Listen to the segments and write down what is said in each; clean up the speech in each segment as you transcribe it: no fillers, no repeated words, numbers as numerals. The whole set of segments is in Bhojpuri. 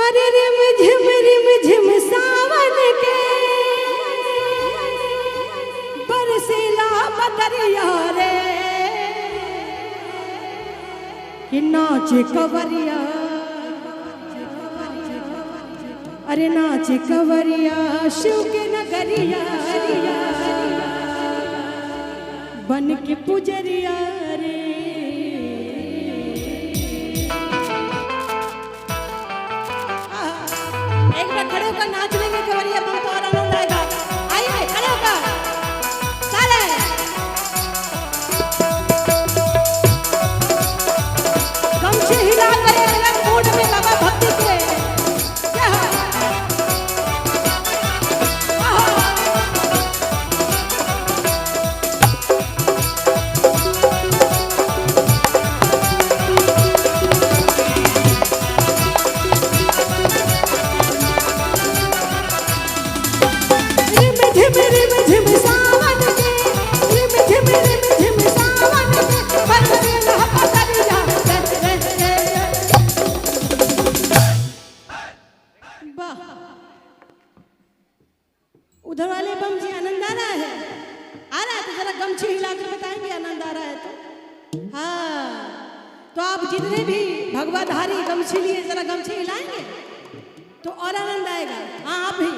अरे रिम झिम सावन के बरसीला बदरिया रे कि नाच कवरिया, अरे नाच कवरिया शिव के नगरिया बन के पुजरिया रे। एक बार खड़े होकर नाच लेंगे कवरिया बन तो और आनंद आएगा। आइए खड़े होकर सारे गमछे हिला कर अलग मूड में बाबा भक्ति के क्या है? उधर वाले बम जी आनंद आ रहा है? आ रहा है तो जरा गमछी हिलाकर बताएंगे आनंद आ रहा है तो। हाँ तो आप जितने भी भगवाधारी गमछी लिए जरा गमछी हिलाएंगे तो और आनंद आएगा। हाँ आप भी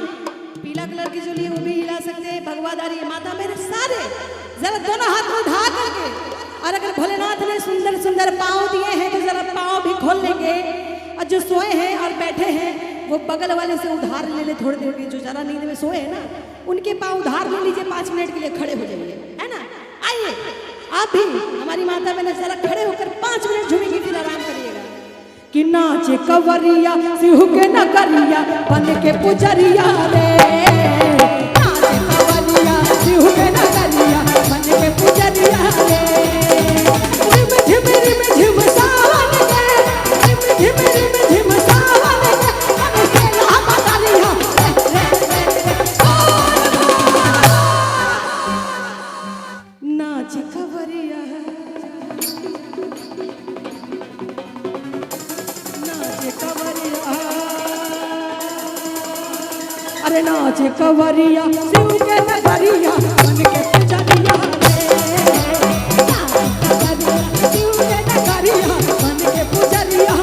पीला कलर की जो लिए वो भी हिला सकते हैं। भगवाधारी माता मेरे सारे जरा दोनों हाथ में उठा करके, और अगर भोलेनाथ ने सुंदर सुंदर पाँव दिए हैं तो जरा पाँव भी खोल लेंगे, और जो सोए हैं और बैठे हैं वो बगल वाले से उधार ले ले थोड़ी देर के। जो जरा नींद में सोए हैं ना उनके पाँव उधार ले लीजिए, 5 मिनट के लिए खड़े हो जाइए, है ना। आइए आप भी हमारी माता बहन जरा खड़े होकर 5 मिनट झूमेंगे फिर आराम करिएगा। कि नाचे कवरिया शिव के नगरिया बन के पुजरिया रे, नाचे कवरिया शिव के नगरिया बन के पुजरिया रे। रिम झिम सावन के, रिम झिम सावन के बरसीला बदरिया नाच कवरिया, नाच कवरिया, अरे नाच कवरिया शिव के नगरिया बन के पुजरिया रे, नाच कवरिया शिव के नगरिया बन के पुजरिया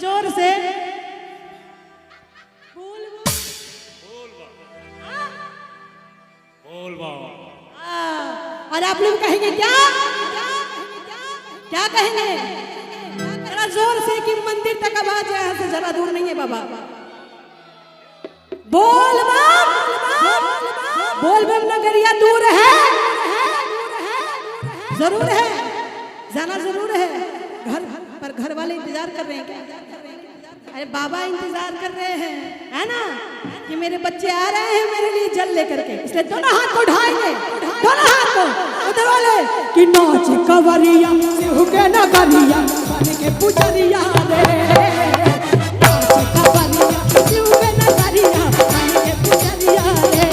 जोर से बोल बोल और आप लोग कहेंगे क्या क्या कहेंगे? जरा जोर से कि मंदिर तक आवाज यहाँ से जरा दूर नहीं है बाबा। बोल बम नगरिया दूर है, जरूर है, जाना जरूर है। घर पर घर वाले इंतजार कर रहे हैं क्या? अरे बाबा इंतजार कर रहे हैं, है ना, कि मेरे बच्चे आ रहे हैं मेरे लिए जल लेकर के। इसलिए दोनों हाथ को उठाएंगे, दोनों हाथ को उधर वाले कि नाच कवरिया शिव के नगरिया बन के पुजरिया रे, नाच कवरिया शिव के नगरिया बन के पुजरिया रे।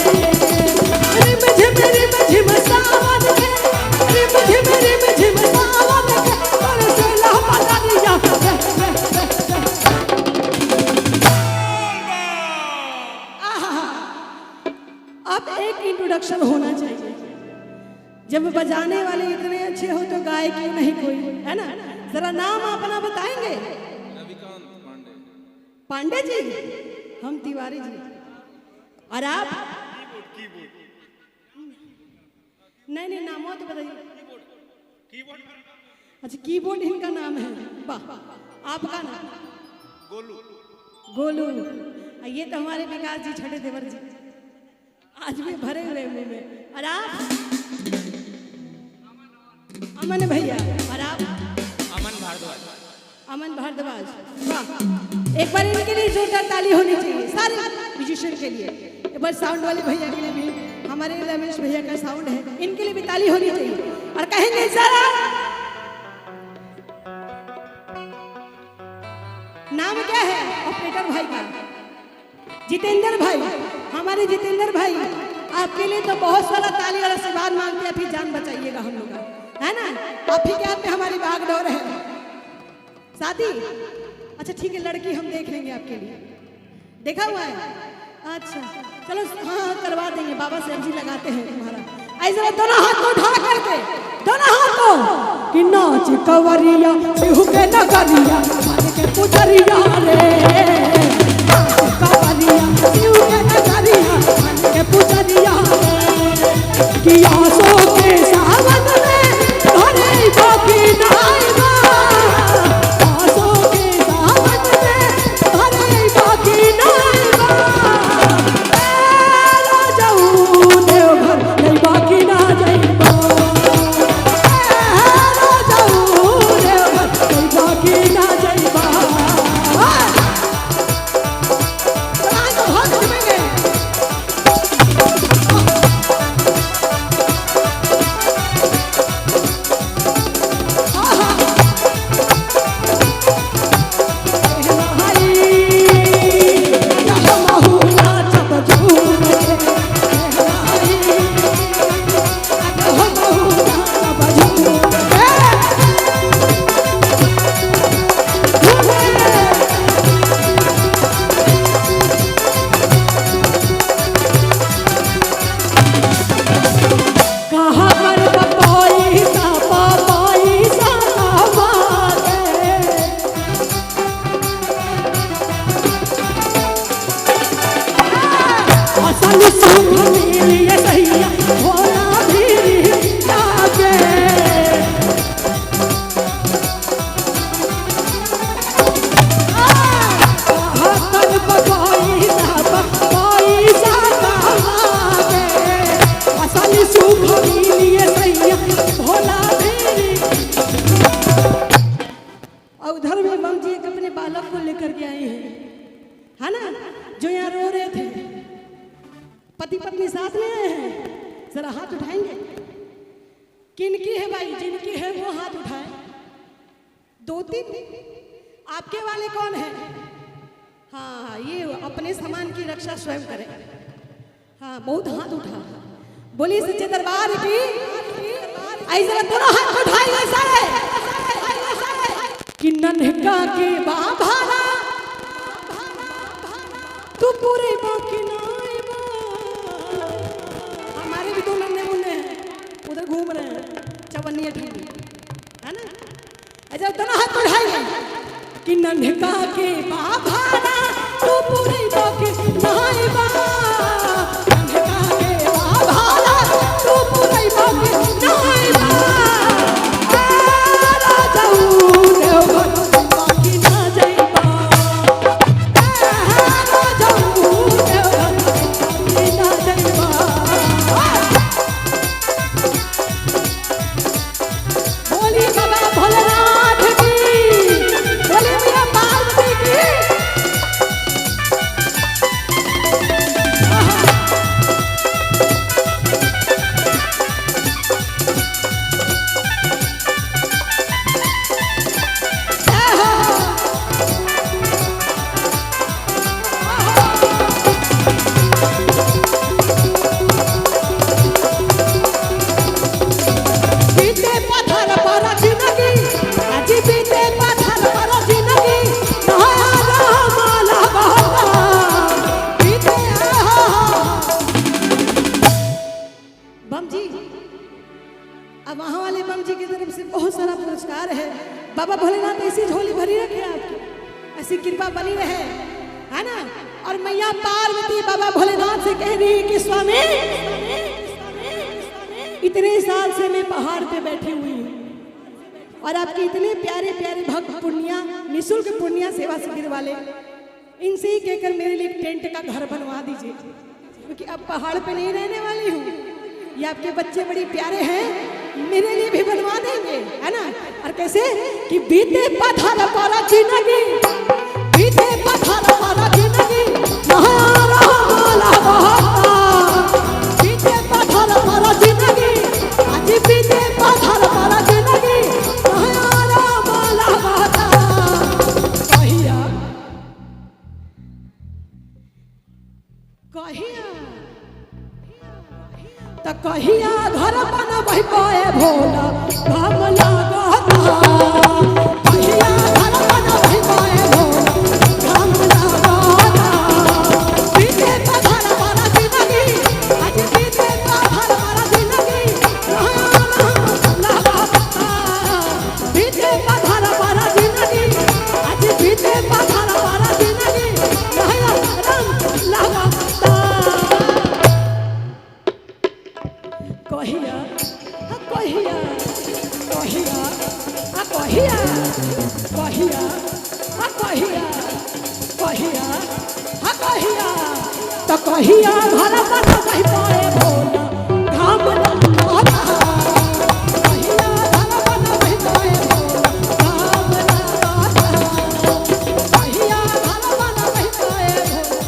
रिम झिम सावन के, रिम झिम सावन के बरसेला बदरिया। अब एक इंट्रोडक्शन होना चाहिए। जब बजाने वाले इतने अच्छे हो तो गाय क्यों नहीं कोई, है ना? जरा नाम अपना बताएंगे। रविकांत पांडे। पांडे जी, हम तिवारी जी। और आप? नहीं नाम तो बताइए। अच्छा, कीबोर्ड इनका नाम है। वाह, आपका नाम? गोलू। गोलू। ये तो हमारे विकास जी, छठे देवर जी, आज भी भरे हुए मुंह में। और आप? अमन भैया। और आप? अमन भारद्वाज। अमन भारद्वाज। वाह, एक बार इनके लिए जोरदार ताली होनी चाहिए, सारे म्यूजिशियन के लिए। एक बार साउंड वाले भैया के लिए भी, हमारे रमेश भैया का साउंड है, इनके लिए भी ताली होनी चाहिए। और कहेंगे जरा नाम क्या है ऑपरेटर भाई का? जितेंद्र भाई। हमारे जितेंद्र भाई, आपके लिए तो बहुत सारा ताली और आशीर्वाद मांगते हैं, फिर जान बचाइएगा हम लोग, है ना? आप ही के हाथ में हमारी भागदौड़ है। शादी? अच्छा ठीक है, लड़की हम देख लेंगे आपके लिए। देखा हुआ है? अच्छा चलो, हाँ करवा देंगे, बाबा से अर्जी लगाते हैं तुम्हारा। ऐसे दोनों हाथ को उठा करके, दोनों हाथ को, कि नाच कवरिया शिव के नगरिया बन के पुजरिया रे, नाच कवरिया शिव के नगरिया बन के पुजरिया रे। कि आसो के सावन में भरे बाकी नाइबा, आसो के सावन में भरे बाकी नाइबा। राजाऊ देवघर नहीं बाकी ना जाइबा, राजाऊ देवघर नहीं बाकी ना जाइबा। उधर में बम जी एक अपने बालक को लेकर के आए हैं, है ना, जो यहाँ रो रहे थे। पति पत्नी साथ में आए हैं, जरा हाथ उठाएंगे। किनकी है भाई? जिनकी है वो हाथ उठाए। दो तीन आपके वाले कौन है? हाँ, ये अपने सामान की रक्षा स्वयं करें। हाँ, बहुत हाथ उठा। बोली सच्चे दरबार की। ऐसे दोनों हाथ उठाए कि नन्हका के बाभाना तू पूरे बाकी नाइबा। हमारे भी दो नन्हे मुन्ने हैं, उधर घूम रहे हैं, चवन्नी ठंडी, है ना? ऐसा दोनों हाथ उठाएंगे कि नन्हका के बाभाना तू पूरे बाकी नाइबा, नन्हका के बाभाना तू पूरे बाकी नाइबा। बम जी, अब वहाँ वाले बम जी की तरफ से बहुत सारा पुरस्कार है। बाबा भोलेनाथ ऐसी झोली भरी रखे आपकी, ऐसी कृपा बनी रहे, है ना। और मैया पार्वती बाबा भोलेनाथ से कह रही है कि स्वामी, इतने साल से मैं पहाड़ पे बैठी हुई हूँ और आपके इतने प्यारे प्यारे भक्त पुण्या, निःशुल्क पुण्या सेवा शिविर वाले, इनसे ही कहकर मेरे लिए एक टेंट का घर बनवा दीजिए, क्योंकि अब पहाड़ पे नहीं रहने वाली हूँ। ये आपके बच्चे बड़े प्यारे हैं, मेरे लिए भी बनवा देंगे, है ना। और कैसे कि बीते पत्थर पर जिंदगी, बीते पत्थर पर जिंदगी, महारा माला बहाता, बीते पत्थर पर जिंदगी, आज बीते पत्थर पर जिंदगी, महारा माला बहाता। कहिया कहिया त कहिया घर बनबै पाए भोला घाम लागता, कहिया घर बनबै पाए भोला घाम लागता। बीते पत्थर पर जिंदगी, आज बीते पत्थर पर जिंदगी, घाम लागता। बीते पत्थर पर जिंदगी, आज बीते पत्थर पर जिंदगी, घाम लागता। कहिया कहिया कहिया कहिया कहिया कहिया कहिया कहिया तो कहिया घर बनबै पाए भोला घाम लागता, कहिया घर बनबै पाए भोला घाम लागता, कहिया घर बनबै पाए भोला।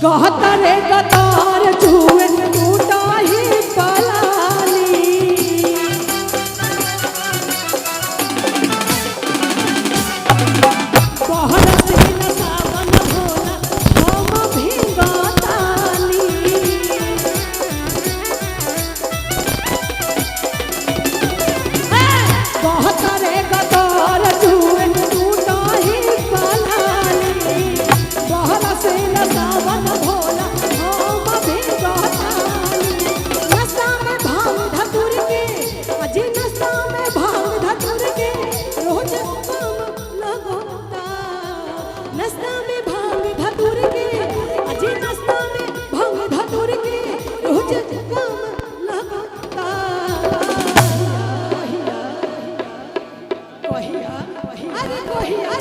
गहतरे गतार चूहे टूटा ही पलाली, बहर से न सावन भोला हम भिंगताली। गहतरे गतार चूहे टूटा ही पलाली, बहर से न सावन भोला हम भिंगताली। नशा में भांग धतूर के, अजी नशा में भांग धतूर के, रोज काम लगता। नशा में भांग धतूर के, अजी नशा में भांग धतूर के, रोज काम लगता। कहिया कहिया अरे कहिया